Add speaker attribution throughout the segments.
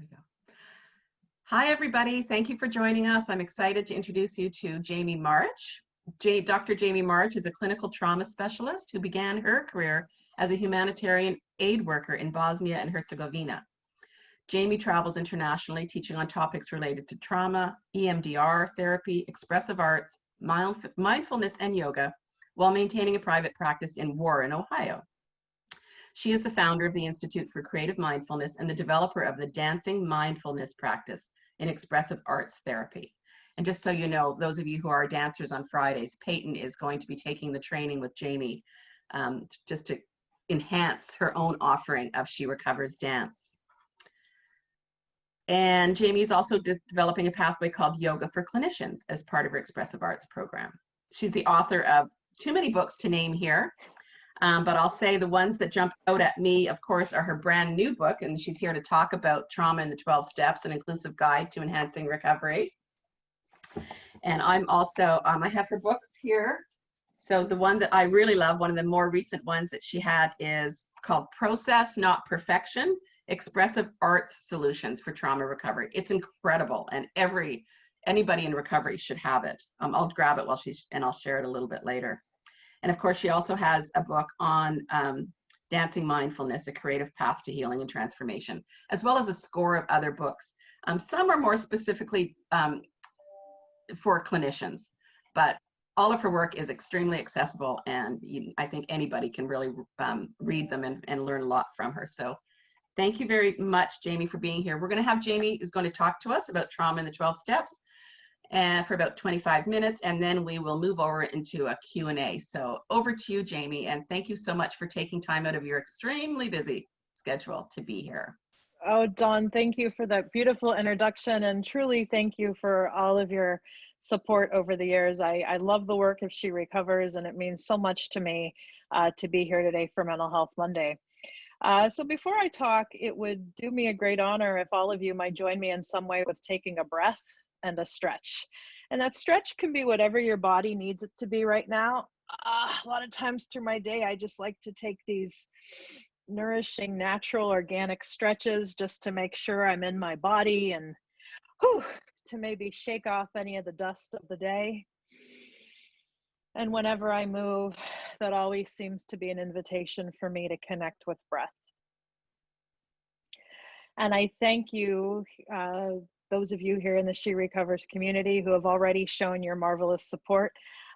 Speaker 1: we go. Hi, everybody. Thank you for joining us. I'm excited to introduce you to Jamie Marich. Dr. Jamie Marich is a clinical trauma specialist who began her career as a humanitarian aid worker in Bosnia and Herzegovina. Jamie travels internationally, teaching on topics related to trauma, EMDR therapy, expressive arts, mindfulness, and yoga, while maintaining a private practice in Warren, Ohio. She is the founder of the Institute for Creative Mindfulness and the developer of the Dancing Mindfulness practice in expressive arts therapy. And just so you know, those of you who are dancers on Fridays, Peyton is going to be taking the training with Jamie just to enhance her own offering of She Recovers Dance. And Jamie is also developing a pathway called Yoga for Clinicians as part of her expressive arts program. She's the author of too many books to name here. But I'll say the ones that jump out at me, of course, are her brand new book, and she's here to talk about Trauma in the 12 Steps, an inclusive guide to enhancing recovery. And I'm also, I have her books here. So the one that I really love, one of the more recent ones that she had is called Process, Not Perfection, Expressive Arts Solutions for Trauma Recovery. It's incredible, and anybody in recovery should have it. I'll grab it and I'll share it a little bit later. And of course, she also has a book on dancing mindfulness, a creative path to healing and transformation, as well as a score of other books. Some are more specifically for clinicians, but all of her work is extremely accessible, and I think anybody can really read them and learn a lot from her. So thank you very much, Jamie, for being here. We're going to have Jamie is going to talk to us about trauma in the 12 steps. And for about 25 minutes, and then we will move over into a Q&A. So over to you, Jamie, and thank you so much for taking time out of your extremely busy schedule to be here.
Speaker 2: Oh, Dawn, thank you for that beautiful introduction, and truly thank you for all of your support over the years. I love the work of She Recovers, and it means so much to me to be here today for Mental Health Monday. So before I talk, it would do me a great honor if all of you might join me in some way with taking a breath and a stretch. And that stretch can be whatever your body needs it to be right now. A lot of times through my day, I just like to take these nourishing, natural, organic stretches just to make sure I'm in my body and to maybe shake off any of the dust of the day. And whenever I move, that always seems to be an invitation for me to connect with breath. And I thank you, those of you here in the She Recovers community who have already shown your marvelous support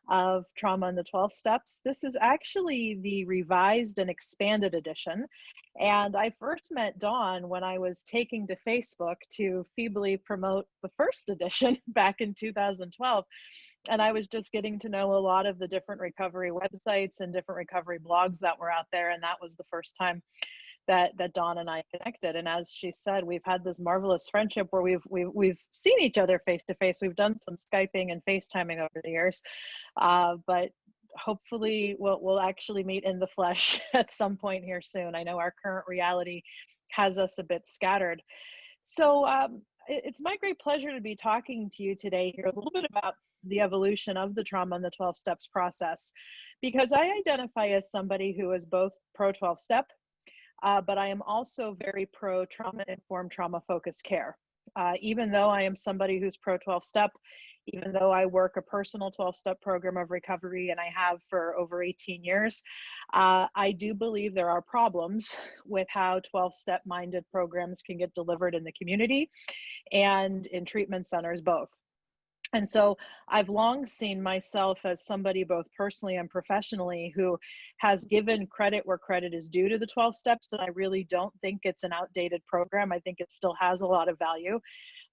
Speaker 2: of Trauma in the 12 Steps. This is actually the revised and expanded edition. And I first met Dawn when I was taking to Facebook to feebly promote the first edition back in 2012. And I was just getting to know a lot of the different recovery websites and different recovery blogs that were out there. And that was the first time that Dawn and I connected. And as she said, we've had this marvelous friendship where we've seen each other face to face. We've done some Skyping and FaceTiming over the years, but hopefully we'll actually meet in the flesh at some point here soon. I know our current reality has us a bit scattered. So it's my great pleasure to be talking to you today here a little bit about the evolution of the Trauma in the 12 Steps process, because I identify as somebody who is both pro 12 step, but I am also very pro trauma-informed, trauma-focused care. Even though I am somebody who's pro 12-step, even though I work a personal 12-step program of recovery, and I have for over 18 years, I do believe there are problems with how 12-step minded programs can get delivered in the community and in treatment centers both. And so I've long seen myself as somebody both personally and professionally who has given credit where credit is due to the 12 steps. And I really don't think it's an outdated program. I think it still has a lot of value.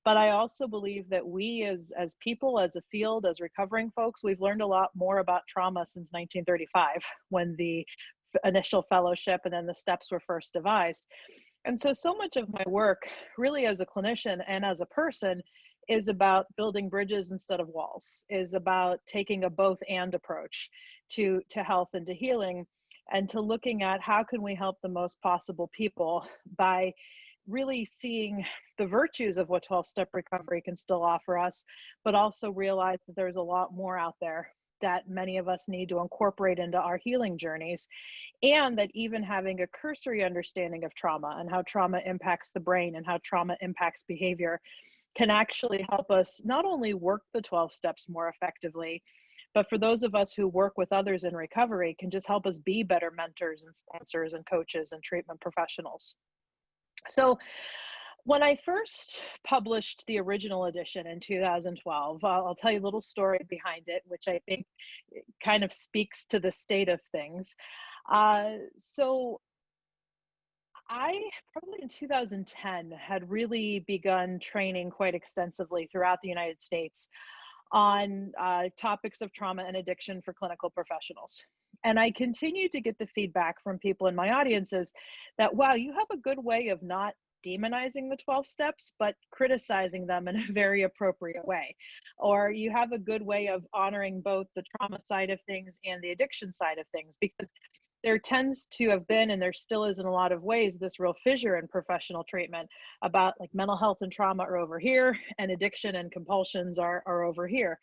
Speaker 2: But I also believe that we as people, as a field, as recovering folks, we've learned a lot more about trauma since 1935, when the initial fellowship and then the steps were first devised. And so much of my work, really as a clinician and as a person, is about building bridges instead of walls, is about taking a both and approach to health and to healing, and to looking at how can we help the most possible people by really seeing the virtues of what 12-step recovery can still offer us, but also realize that there's a lot more out there that many of us need to incorporate into our healing journeys, and that even having a cursory understanding of trauma and how trauma impacts the brain and how trauma impacts behavior can actually help us not only work the 12 steps more effectively, but for those of us who work with others in recovery, can just help us be better mentors and sponsors and coaches and treatment professionals. So when I first published the original edition in 2012, I'll tell you a little story behind it, which I think kind of speaks to the state of things. So I probably in 2010 had really begun training quite extensively throughout the United States on topics of trauma and addiction for clinical professionals. And I continue to get the feedback from people in my audiences that, wow, you have a good way of not demonizing the 12 steps, but criticizing them in a very appropriate way. Or you have a good way of honoring both the trauma side of things and the addiction side of things, because there tends to have been, and there still is in a lot of ways, this real fissure in professional treatment about like mental health and trauma are over here and addiction and compulsions are over here.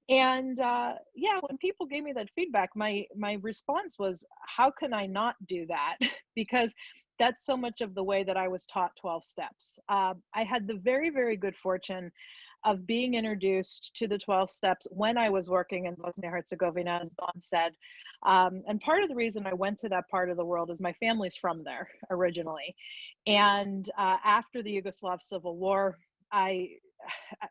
Speaker 2: And yeah, when people gave me that feedback, my response was, how can I not do that? Because that's so much of the way that I was taught 12 steps. I had the very, very good fortune of being introduced to the 12 steps when I was working in Bosnia-Herzegovina, as Dawn said. And part of the reason I went to that part of the world is my family's from there originally. And after the Yugoslav Civil War, I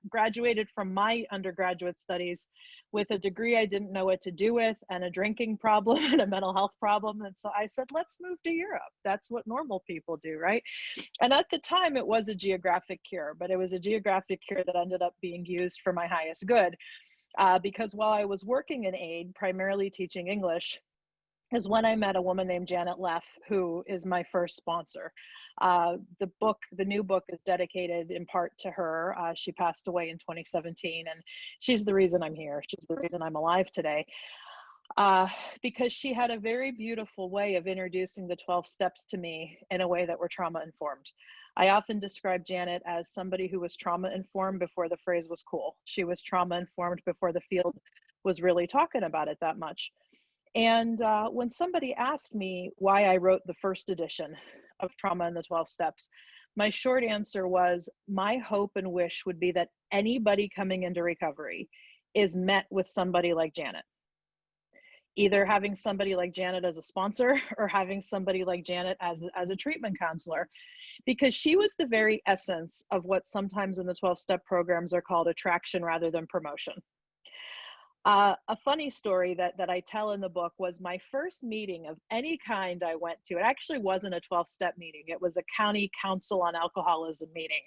Speaker 2: graduated from my undergraduate studies with a degree I didn't know what to do with, and a drinking problem and a mental health problem. And so I said, let's move to Europe. That's what normal people do, right? And at the time, it was a geographic cure, but it was a geographic cure that ended up being used for my highest good. Because while I was working in aid, primarily teaching English, is when I met a woman named Janet Leff, who is my first sponsor. The new book is dedicated in part to her. She passed away in 2017, and she's the reason I'm here. She's the reason I'm alive today. Because she had a very beautiful way of introducing the 12 steps to me in a way that were trauma informed. I often describe Janet as somebody who was trauma informed before the phrase was cool. She was trauma informed before the field was really talking about it that much. And when somebody asked me why I wrote the first edition of Trauma and the 12 Steps, my short answer was, my hope and wish would be that anybody coming into recovery is met with somebody like Janet. Either having somebody like Janet as a sponsor or having somebody like Janet as a treatment counselor, because she was the very essence of what sometimes in the 12-step programs are called attraction rather than promotion. A funny story that I tell in the book was my first meeting of any kind I went to. It actually wasn't a 12-step meeting. It was a county council on alcoholism meeting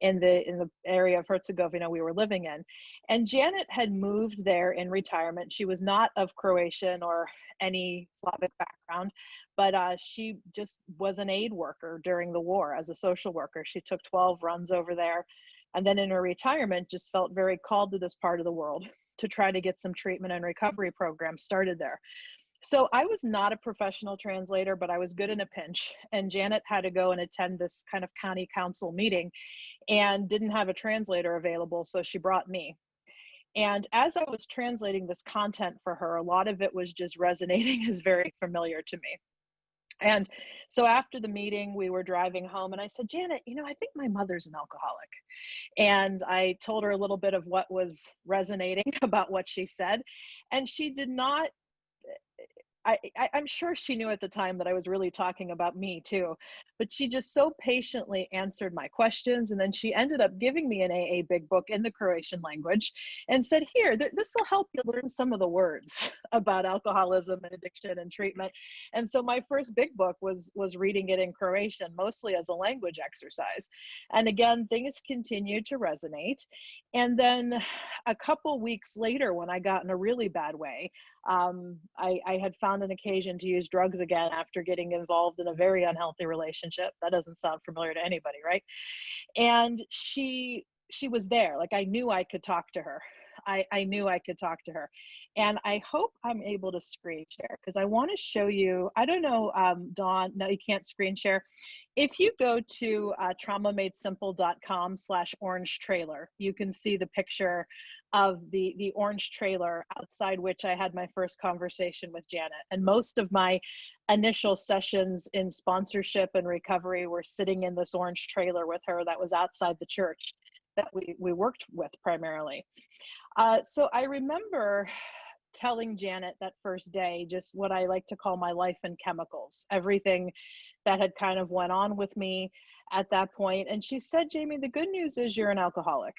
Speaker 2: in the area of Herzegovina we were living in. And Janet had moved there in retirement. She was not of Croatian or any Slavic background, but she just was an aid worker during the war as a social worker. She took 12 runs over there. And then in her retirement, just felt very called to this part of the world to try to get some treatment and recovery programs started there. So I was not a professional translator, but I was good in a pinch. And Janet had to go and attend this kind of county council meeting and didn't have a translator available, so she brought me. And as I was translating this content for her, a lot of it was just resonating as very familiar to me. And so after the meeting, we were driving home and I said, Janet, I think my mother's an alcoholic. And I told her a little bit of what was resonating about what she said. And she did not, I'm sure she knew at the time that I was really talking about me too, but she just so patiently answered my questions. And then she ended up giving me an AA big book in the Croatian language and said, here, this will help you learn some of the words about alcoholism and addiction and treatment. And so my first big book was reading it in Croatian, mostly as a language exercise. And again, things continued to resonate. And then a couple weeks later, when I got in a really bad way, I had found an occasion to use drugs again after getting involved in a very unhealthy relationship. That doesn't sound familiar to anybody, right? And she was there. Like, I knew I could talk to her. I knew I could talk to her. And I hope I'm able to screen share because I want to show you, I don't know, Dawn, no, you can't screen share. If you go to traumamadesimple.com/orange trailer, you can see the picture of the orange trailer outside which I had my first conversation with Janet. And most of my initial sessions in sponsorship and recovery were sitting in this orange trailer with her that was outside the church that we worked with primarily. So I remember telling Janet that first day just what I like to call my life in chemicals, everything that had kind of went on with me at that point. And she said, Jamie, the good news is you're an alcoholic.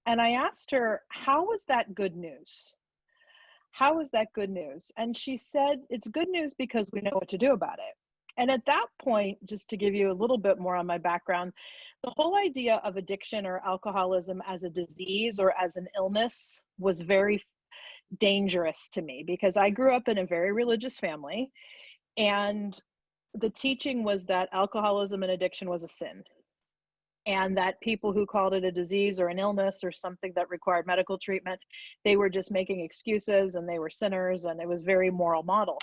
Speaker 2: And I asked her, how was that good news? How is that good news? And she said, it's good news because we know what to do about it. And at that point, just to give you a little bit more on my background, the whole idea of addiction or alcoholism as a disease or as an illness was very dangerous to me because I grew up in a very religious family, and the teaching was that alcoholism and addiction was a sin, and that people who called it a disease or an illness or something that required medical treatment, they were just making excuses and they were sinners, and it was very moral model.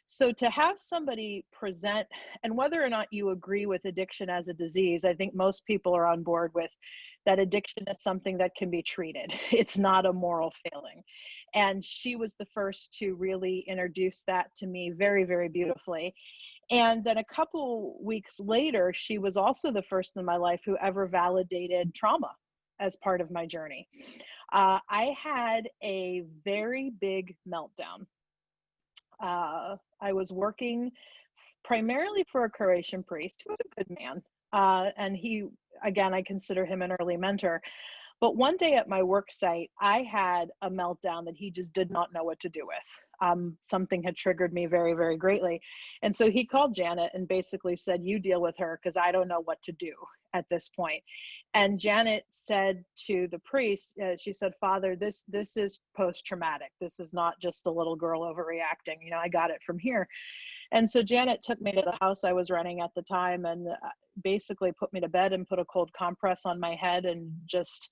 Speaker 2: So to have somebody present, and whether or not you agree with addiction as a disease, I think most people are on board with that addiction is something that can be treated. It's not a moral failing. And she was the first to really introduce that to me very, very beautifully. And then a couple weeks later, she was also the first in my life who ever validated trauma as part of my journey. I had a very big meltdown. I was working primarily for a Croatian priest who was a good man. And he, again, I consider him an early mentor. But one day at my work site, I had a meltdown that he just did not know what to do with. Something had triggered me very, very greatly. And so he called Janet and basically said, you deal with her because I don't know what to do at this point. And Janet said to the priest, she said, Father, this is post-traumatic. This is not just a little girl overreacting. You know, I got it from here. And so Janet took me to the house I was renting at the time and basically put me to bed and put a cold compress on my head and just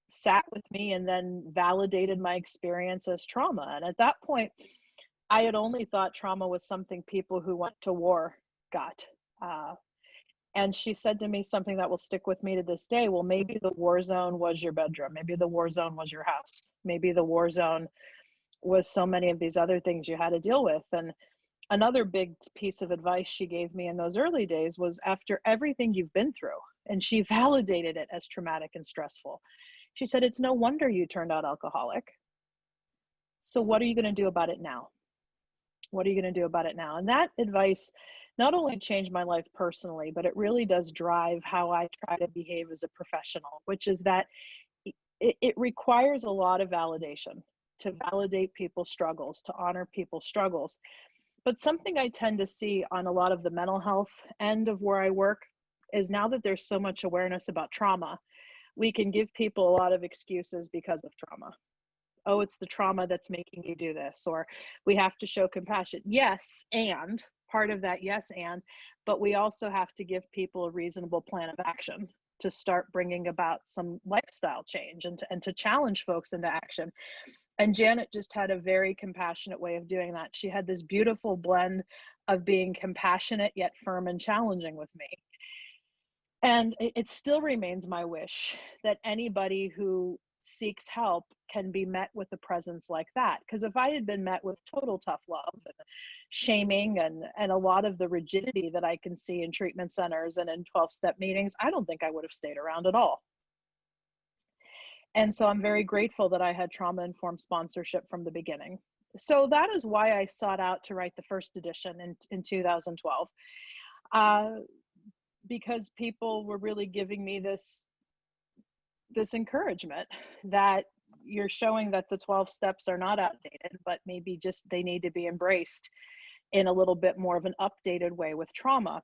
Speaker 2: sat with me and then validated my experience as trauma. And at that point, I had only thought trauma was something people who went to war got. And she said to me something that will stick with me to this day. Well, maybe the war zone was your bedroom. Maybe the war zone was your house. Maybe the war zone was so many of these other things you had to deal with. And another big piece of advice she gave me in those early days was, after everything you've been through, and she validated it as traumatic and stressful, she said, it's no wonder you turned out alcoholic. So what are you going to do about it now? What are you going to do about it now? And that advice not only changed my life personally, but it really does drive how I try to behave as a professional, which is that it requires a lot of validation to validate people's struggles, to honor people's struggles. But something I tend to see on a lot of the mental health end of where I work is, now that there's so much awareness about trauma, we can give people a lot of excuses because of trauma. Oh, it's the trauma that's making you do this, or we have to show compassion. Yes, and part of that, yes, but we also have to give people a reasonable plan of action to start bringing about some lifestyle change and to challenge folks into action. And Janet just had a very compassionate way of doing that. She had this beautiful blend of being compassionate yet firm and challenging with me. And it still remains my wish that anybody who seeks help can be met with a presence like that. Because if I had been met with total tough love and shaming and a lot of the rigidity that I can see in treatment centers and in 12-step meetings, I don't think I would have stayed around at all. And so I'm very grateful that I had trauma-informed sponsorship from the beginning. So that is why I sought out to write the first edition in 2012, because people were really giving me this encouragement that you're showing that the 12 steps are not outdated, but maybe just they need to be embraced in a little bit more of an updated way with trauma.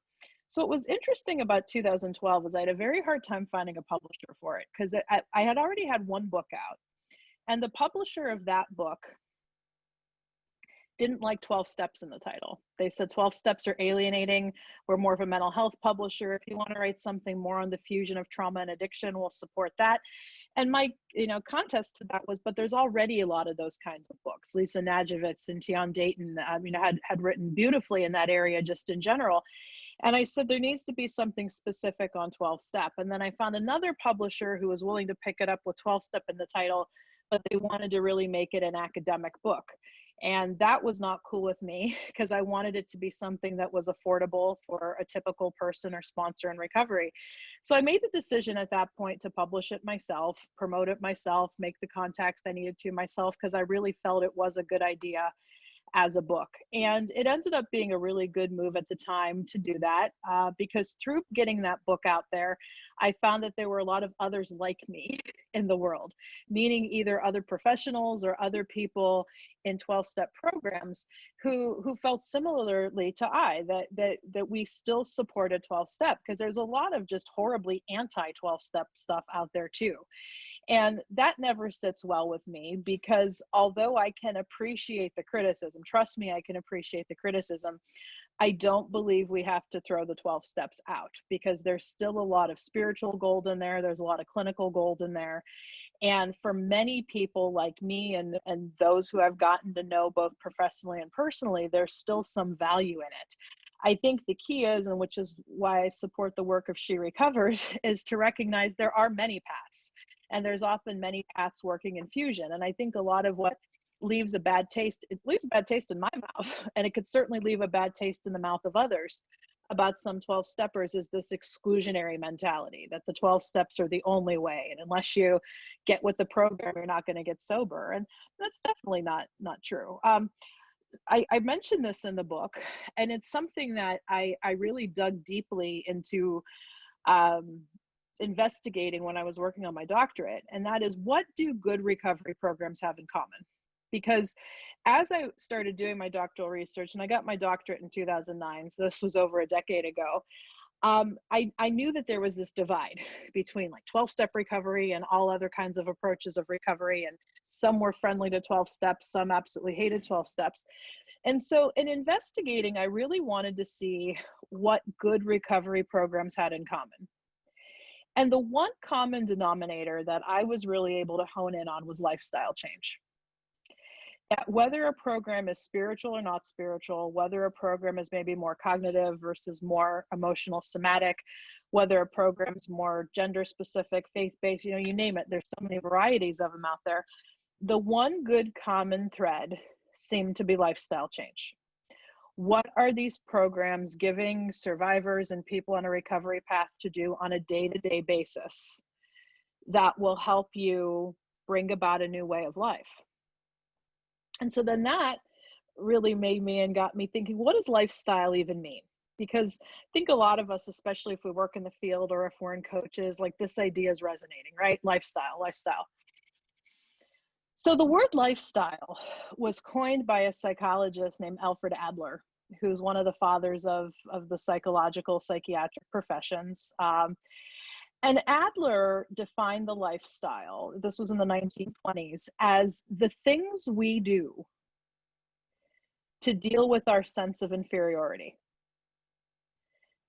Speaker 2: So what was interesting about 2012 is I had a very hard time finding a publisher for it, because I had already had one book out, and the publisher of that book didn't like 12 steps in the title. They said 12 steps are alienating. We're more of a mental health publisher. If you want to write something more on the fusion of trauma and addiction, we'll support that. And my, contest to that was, but there's already a lot of those kinds of books. Lisa Najovitz and Tian Dayton, had written beautifully in that area just in general. And I said, there needs to be something specific on 12 step. And then I found another publisher who was willing to pick it up with 12 step in the title, but they wanted to really make it an academic book. And that was not cool with me because I wanted it to be something that was affordable for a typical person or sponsor in recovery. So I made the decision at that point to publish it myself, promote it myself, make the contacts I needed to myself, because I really felt it was a good idea as a book. And it ended up being a really good move at the time to do that, because through getting that book out there, I found that there were a lot of others like me in the world, meaning either other professionals or other people in 12-step programs who felt similarly to that we still supported 12-step, because there's a lot of just horribly anti-12-step stuff out there too. And that never sits well with me, because although I can appreciate the criticism, trust me, I can appreciate the criticism, I don't believe we have to throw the 12 steps out, because there's still a lot of spiritual gold in there. There's a lot of clinical gold in there. And for many people like me and those who I've gotten to know both professionally and personally, there's still some value in it. I think the key is, and which is why I support the work of She Recovers, is to recognize there are many paths. And there's often many paths working in fusion. And I think a lot of what leaves a bad taste, it leaves a bad taste in my mouth, and it could certainly leave a bad taste in the mouth of others about some 12 steppers, is this exclusionary mentality that the 12 steps are the only way. And unless you get with the program, you're not going to get sober. And that's definitely not true. I mentioned this in the book, and it's something that I really dug deeply into investigating when I was working on my doctorate, and that is, what do good recovery programs have in common? Because as I started doing my doctoral research, and I got my doctorate in 2009, so this was over a decade ago, I knew that there was this divide between like 12-step recovery and all other kinds of approaches of recovery, and some were friendly to 12 steps, some absolutely hated 12 steps. And so in investigating, I really wanted to see what good recovery programs had in common. And the one common denominator that I was really able to hone in on was lifestyle change. Whether a program is spiritual or not spiritual, whether a program is maybe more cognitive versus more emotional somatic, whether a program is more gender specific, faith-based, you name it, there's so many varieties of them out there. The one good common thread seemed to be lifestyle change. What are these programs giving survivors and people on a recovery path to do on a day-to-day basis that will help you bring about a new way of life? And so then that really made me and got me thinking, what does lifestyle even mean? Because I think a lot of us, especially if we work in the field or if we're in coaches, like this idea is resonating, right? Lifestyle. So the word lifestyle was coined by a psychologist named Alfred Adler, who's one of the fathers of the psychological psychiatric professions. And Adler defined the lifestyle, this was in the 1920s, as the things we do to deal with our sense of inferiority.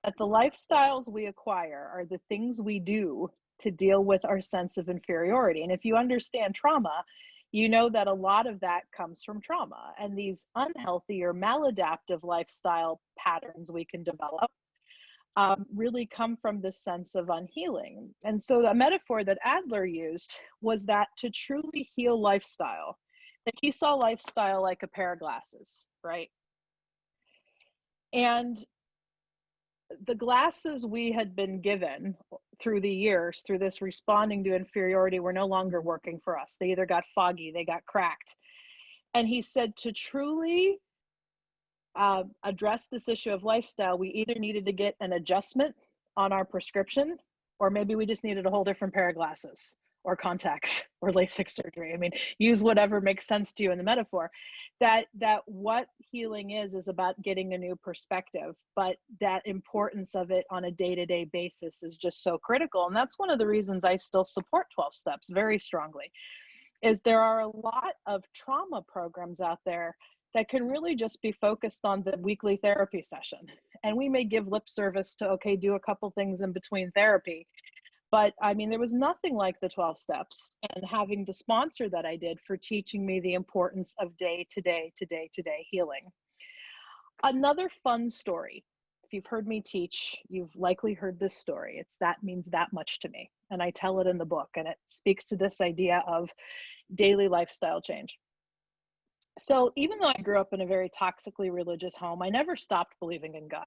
Speaker 2: That the lifestyles we acquire are the things we do to deal with our sense of inferiority. And if you understand trauma, you know that a lot of that comes from trauma, and these unhealthy or maladaptive lifestyle patterns we can develop really come from this sense of unhealing. And so the metaphor that Adler used was that to truly heal lifestyle, that he saw lifestyle like a pair of glasses, right? And the glasses we had been given through the years, through this responding to inferiority, were no longer working for us. They either got foggy, they got cracked. And he said to truly address this issue of lifestyle, we either needed to get an adjustment on our prescription, or maybe we just needed a whole different pair of glasses or contacts or LASIK surgery. I mean, use whatever makes sense to you in the metaphor. That what healing is about getting a new perspective, but that importance of it on a day-to-day basis is just so critical. And that's one of the reasons I still support 12 steps very strongly, is there are a lot of trauma programs out there that can really just be focused on the weekly therapy session. And we may give lip service to, okay, do a couple things in between therapy. But I mean, there was nothing like the 12 steps and having the sponsor that I did for teaching me the importance of day to day to day to day healing. Another fun story. If you've heard me teach, you've likely heard this story. That means that much to me. And I tell it in the book, and it speaks to this idea of daily lifestyle change. So even though I grew up in a very toxically religious home, I never stopped believing in God.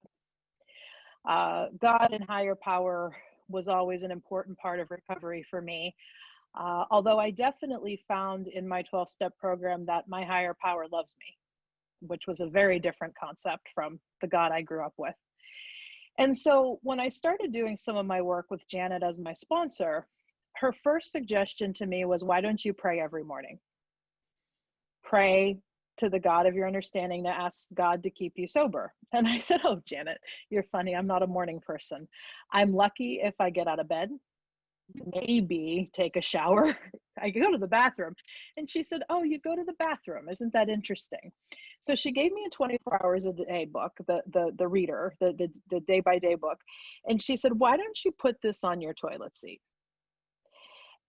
Speaker 2: God and higher power was always an important part of recovery for me. Although I definitely found in my 12-step program that my higher power loves me, which was a very different concept from the God I grew up with. And so when I started doing some of my work with Janet as my sponsor, her first suggestion to me was, why don't you pray every morning? Pray to the God of your understanding to ask God to keep you sober. And I said, oh, Janet, you're funny. I'm not a morning person. I'm lucky if I get out of bed, maybe take a shower. I go to the bathroom. And she said, oh, you go to the bathroom. Isn't that interesting? So she gave me a 24 hours a day book, the reader, the day-by-day book. And she said, why don't you put this on your toilet seat?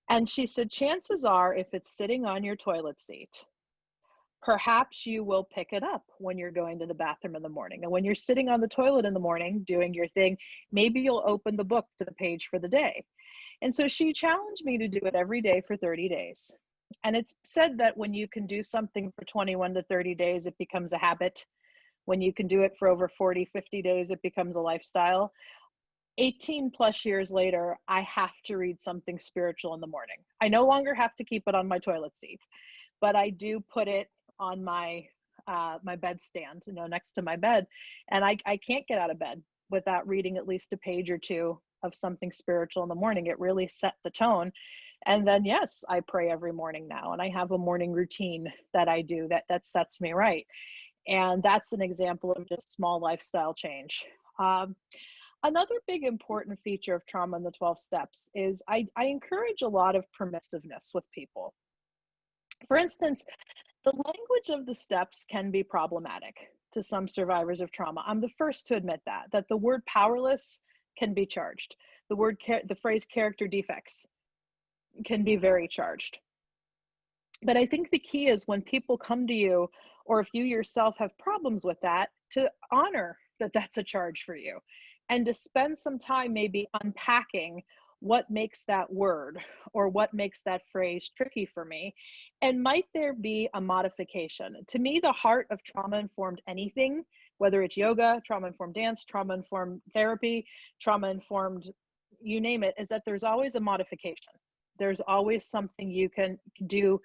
Speaker 2: And she said, chances are, if it's sitting on your toilet seat, perhaps you will pick it up when you're going to the bathroom in the morning. And when you're sitting on the toilet in the morning doing your thing, maybe you'll open the book to the page for the day. And so she challenged me to do it every day for 30 days. And it's said that when you can do something for 21 to 30 days, it becomes a habit. When you can do it for over 40, 50 days, it becomes a lifestyle. 18 plus years later, I have to read something spiritual in the morning. I no longer have to keep it on my toilet seat, but I do put it on my my bedstand, next to my bed. And I can't get out of bed without reading at least a page or two of something spiritual in the morning. It really set the tone. And then, yes, I pray every morning now, and I have a morning routine that I do that sets me right. And that's an example of just small lifestyle change. Another big important feature of trauma in the 12 steps is I encourage a lot of permissiveness with people. For instance, the language of the steps can be problematic to some survivors of trauma. I'm the first to admit that the word powerless can be charged. The phrase character defects can be very charged. But I think the key is when people come to you, or if you yourself have problems with that, to honor that that's a charge for you, and to spend some time maybe unpacking what makes that word or what makes that phrase tricky for me, and might there be a modification? To me, the heart of trauma-informed anything, whether it's yoga, trauma-informed dance, trauma-informed therapy, trauma-informed, you name it, is that there's always a modification. There's always something you can do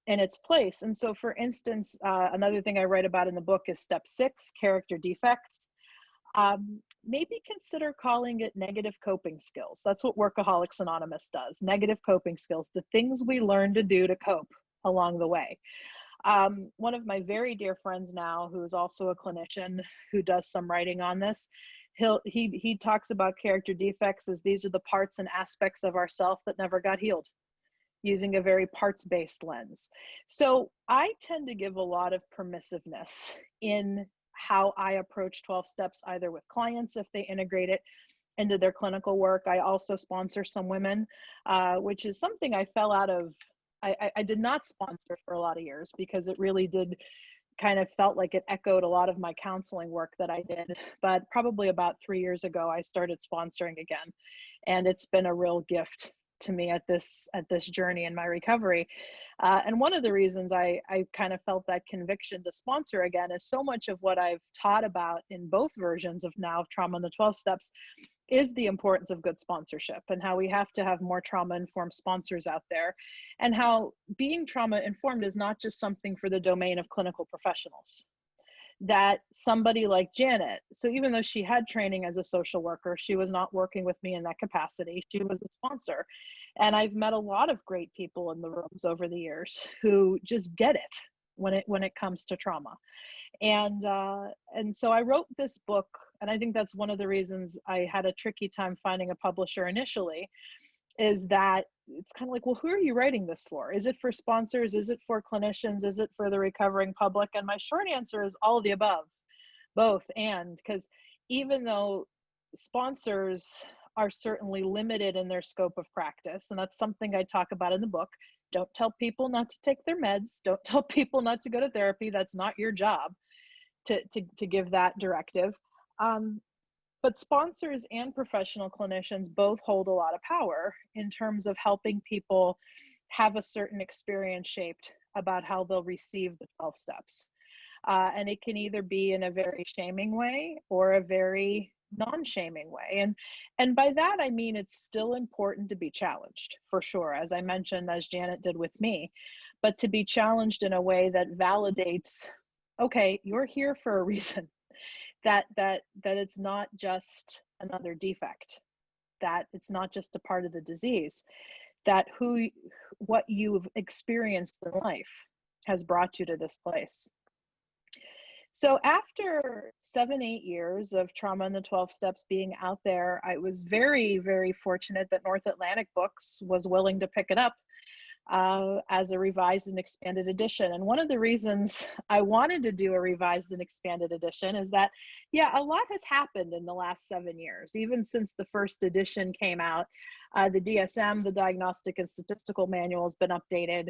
Speaker 2: in its place. And so, for instance, another thing I write about in the book is step 6, character defects. Maybe consider calling it negative coping skills. That's what Workaholics Anonymous does. Negative coping skills, the things we learn to do to cope along the way. One of my very dear friends now, who is also a clinician who does some writing on this, he talks about character defects as these are the parts and aspects of ourself that never got healed, using a very parts-based lens. So I tend to give a lot of permissiveness in how I approach 12 steps, either with clients if they integrate it into their clinical work. I also sponsor some women, which is something I fell out of. I did not sponsor for a lot of years because it really did kind of felt like it echoed a lot of my counseling work that I did. But probably about 3 years ago, I started sponsoring again. And it's been a real gift to me at this journey in my recovery. And one of the reasons I kind of felt that conviction to sponsor again is so much of what I've taught about in both versions of now Trauma in the 12 Steps is the importance of good sponsorship, and how we have to have more trauma-informed sponsors out there, and how being trauma-informed is not just something for the domain of clinical professionals. That somebody like Janet, so even though she had training as a social worker, she was not working with me in that capacity. She was a sponsor. And I've met a lot of great people in the rooms over the years who just get it when it comes to trauma. And so I wrote this book, and I think that's one of the reasons I had a tricky time finding a publisher initially, is that it's kind of like, well, who are you writing this for? Is it for sponsors? Is it for clinicians? Is it for the recovering public? And my short answer is all of the above, both. And because even though sponsors are certainly limited in their scope of practice. And that's something I talk about in the book. Don't tell people not to take their meds. Don't tell people not to go to therapy. That's not your job to give that directive. But sponsors and professional clinicians both hold a lot of power in terms of helping people have a certain experience shaped about how they'll receive the 12 steps. And it can either be in a very shaming way or a very non-shaming way. And by that, I mean, it's still important to be challenged, for sure, as I mentioned, as Janet did with me, but to be challenged in a way that validates, okay, you're here for a reason, that it's not just another defect, that it's not just a part of the disease, that what you've experienced in life has brought you to this place. So after 7-8 years of Trauma and the 12 Steps being out there, I was very, very fortunate that North Atlantic Books was willing to pick it up as a revised and expanded edition. And one of the reasons I wanted to do a revised and expanded edition is that, yeah, a lot has happened in the last 7 years, even since the first edition came out. The DSM, the Diagnostic and Statistical Manual, has been updated.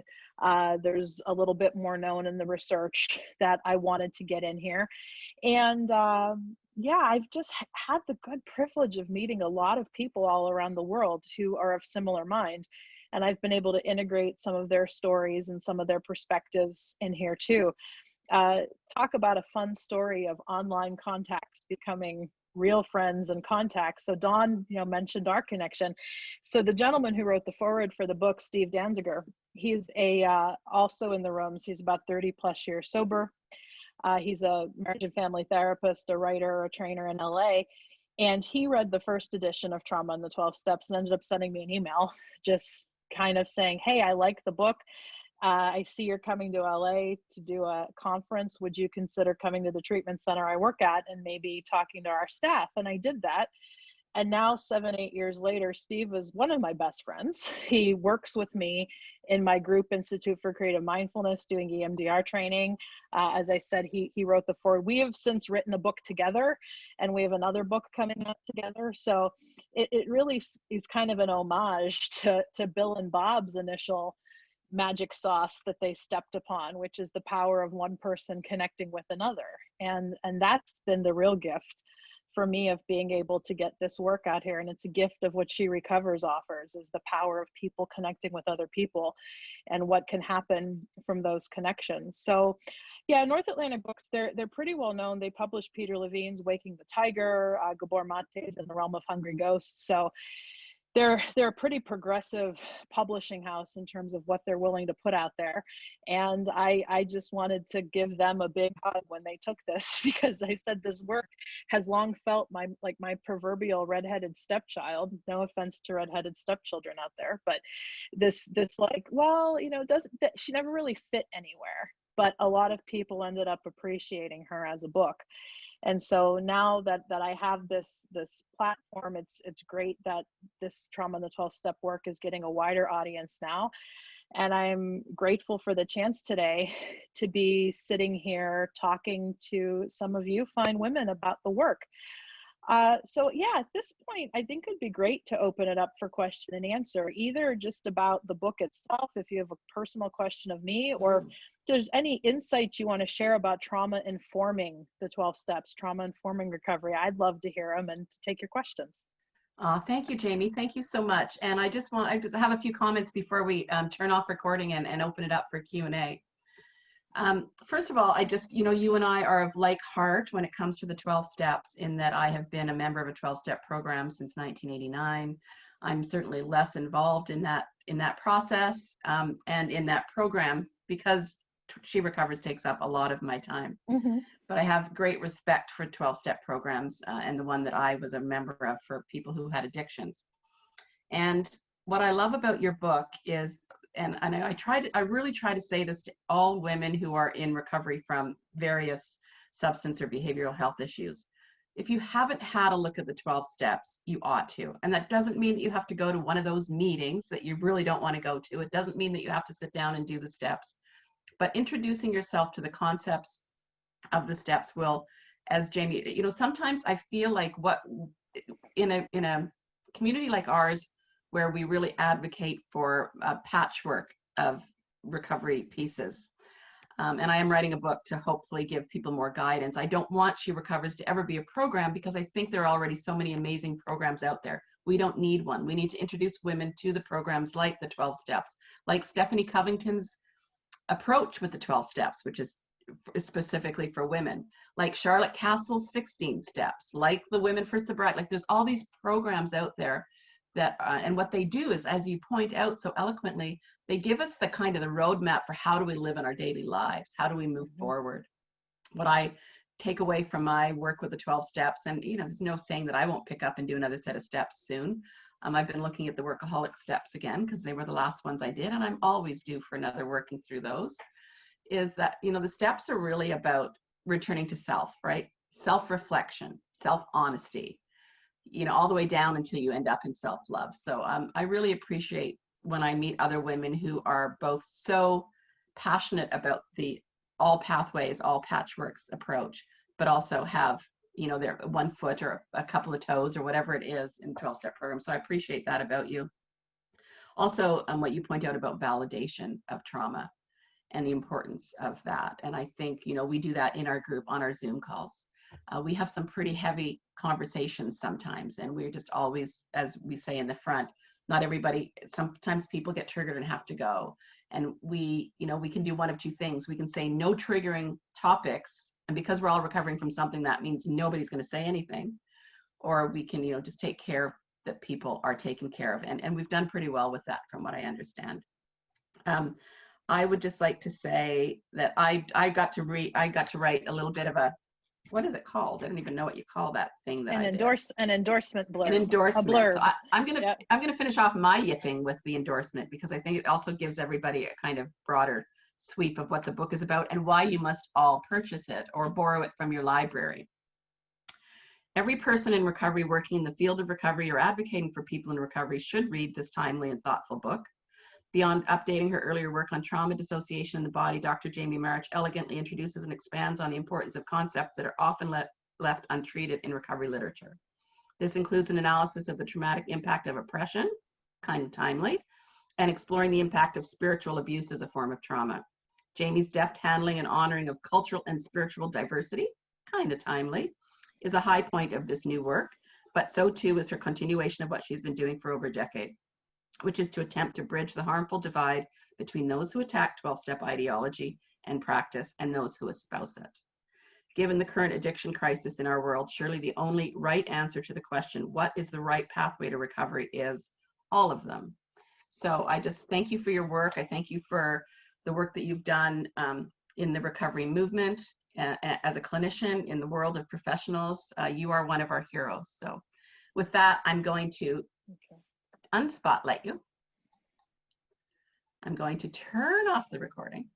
Speaker 2: There's a little bit more known in the research that I wanted to get in here. And yeah, I've just had the good privilege of meeting a lot of people all around the world who are of similar mind. And I've been able to integrate some of their stories and some of their perspectives in here too. Talk about a fun story of online contacts becoming real friends and contacts. So Dawn, mentioned our connection. So the gentleman who wrote the foreword for the book, Steve Danziger, he's also in the rooms. He's about 30 plus years sober. He's a marriage and family therapist, a writer, a trainer in LA. And he read the first edition of Trauma and the 12 Steps and ended up sending me an email just kind of saying, hey, I like the book. I see you're coming to LA to do a conference. Would you consider coming to the treatment center I work at and maybe talking to our staff? And I did that. And now 7-8 years later, Steve is one of my best friends. He works with me in my group Institute for Creative Mindfulness doing EMDR training. As I said, he wrote the foreword. We have since written a book together, and we have another book coming out together. So it really is kind of an homage to Bill and Bob's initial magic sauce that they stepped upon, which is the power of one person connecting with another. And that's been the real gift for me of being able to get this work out here. And it's a gift of what She Recovers offers, is the power of people connecting with other people and what can happen from those connections. So yeah, North Atlantic Books, they're pretty well known. They published Peter Levine's Waking the Tiger, Gabor Mate's In the Realm of Hungry Ghosts. So they're a pretty progressive publishing house in terms of what they're willing to put out there. And I just wanted to give them a big hug when they took this, because I said this work has long felt my proverbial redheaded stepchild. No offense to redheaded stepchildren out there, but this she never really fit anywhere. But a lot of people ended up appreciating her as a book. And so now that I have this platform, it's great that this Trauma and the 12-Step work is getting a wider audience now. And I'm grateful for the chance today to be sitting here talking to some of you fine women about the work. So yeah, at this point, I think it'd be great to open it up for question and answer, either just about the book itself, if you have a personal question of me, or if there's any insights you want to share about trauma informing the 12 steps, trauma informing recovery. I'd love to hear them and take your questions.
Speaker 1: Thank you, Jamie. Thank you so much. And I just have a few comments before we turn off recording and open it up for Q&A. First of all, you and I are of like heart when it comes to the 12 steps, in that I have been a member of a 12-step program since 1989. I'm certainly less involved in that process and in that program, because She Recovers takes up a lot of my time.
Speaker 2: Mm-hmm.
Speaker 1: But I have great respect for 12-step programs and the one that I was a member of for people who had addictions. And what I love about your book is, and I really try to say this to all women who are in recovery from various substance or behavioral health issues. If you haven't had a look at the 12 steps, you ought to. And that doesn't mean that you have to go to one of those meetings that you really don't want to go to. It doesn't mean that you have to sit down and do the steps. But introducing yourself to the concepts of the steps will, as Jamie, sometimes I feel like what in a community like ours, where we really advocate for a patchwork of recovery pieces. And I am writing a book to hopefully give people more guidance. I don't want She Recovers to ever be a program, because I think there are already so many amazing programs out there. We don't need one. We need to introduce women to the programs like the 12 steps, like Stephanie Covington's approach with the 12 steps, which is specifically for women, like Charlotte Castle's 16 steps, like the Women for Sobriety. Like, there's all these programs out there that, and what they do is, as you point out so eloquently, they give us the kind of the roadmap for how do we live in our daily lives? How do we move forward? What I take away from my work with the 12 steps, and there's no saying that I won't pick up and do another set of steps soon. I've been looking at the workaholic steps again, because they were the last ones I did, and I'm always due for another working through those. Is that, the steps are really about returning to self, right? Self-reflection, self-honesty, all the way down until you end up in self-love. So I really appreciate when I meet other women who are both so passionate about the all pathways, all patchworks approach, but also have, their one foot or a couple of toes or whatever it is in 12-step program. So I appreciate that about you. Also, what you point out about validation of trauma and the importance of that. And I think, we do that in our group on our Zoom calls. We have some pretty heavy conversations sometimes, and we're just always, as we say in the front, not everybody, sometimes people get triggered and have to go. And we can do one of two things. We can say no triggering topics, and because we're all recovering from something, that means nobody's going to say anything. Or we can, just take care that people are taken care of. And we've done pretty well with that, from what I understand. I would just like to say that I got to write a little bit of a, what is it called? I don't even know what you call that thing that
Speaker 2: an endorsement blurb.
Speaker 1: An endorsement.
Speaker 2: A blurb.
Speaker 1: So I'm gonna finish off my yipping with the endorsement, because I think it also gives everybody a kind of broader sweep of what the book is about and why you must all purchase it or borrow it from your library. Every person in recovery working in the field of recovery or advocating for people in recovery should read this timely and thoughtful book. Beyond updating her earlier work on trauma, dissociation, and the body, Dr. Jamie Marich elegantly introduces and expands on the importance of concepts that are often left untreated in recovery literature. This includes an analysis of the traumatic impact of oppression, kind of timely, and exploring the impact of spiritual abuse as a form of trauma. Jamie's deft handling and honoring of cultural and spiritual diversity, kind of timely, is a high point of this new work, but so too is her continuation of what she's been doing for over a decade, which is to attempt to bridge the harmful divide between those who attack 12-step ideology and practice and those who espouse it. Given the current addiction crisis in our world, surely the only right answer to the question, what is the right pathway to recovery, is all of them. So I just thank you for your work. I thank you for the work that you've done in the recovery movement. As a clinician in the world of professionals, you are one of our heroes. So with that, I'm going to unspotlight you. I'm going to turn off the recording.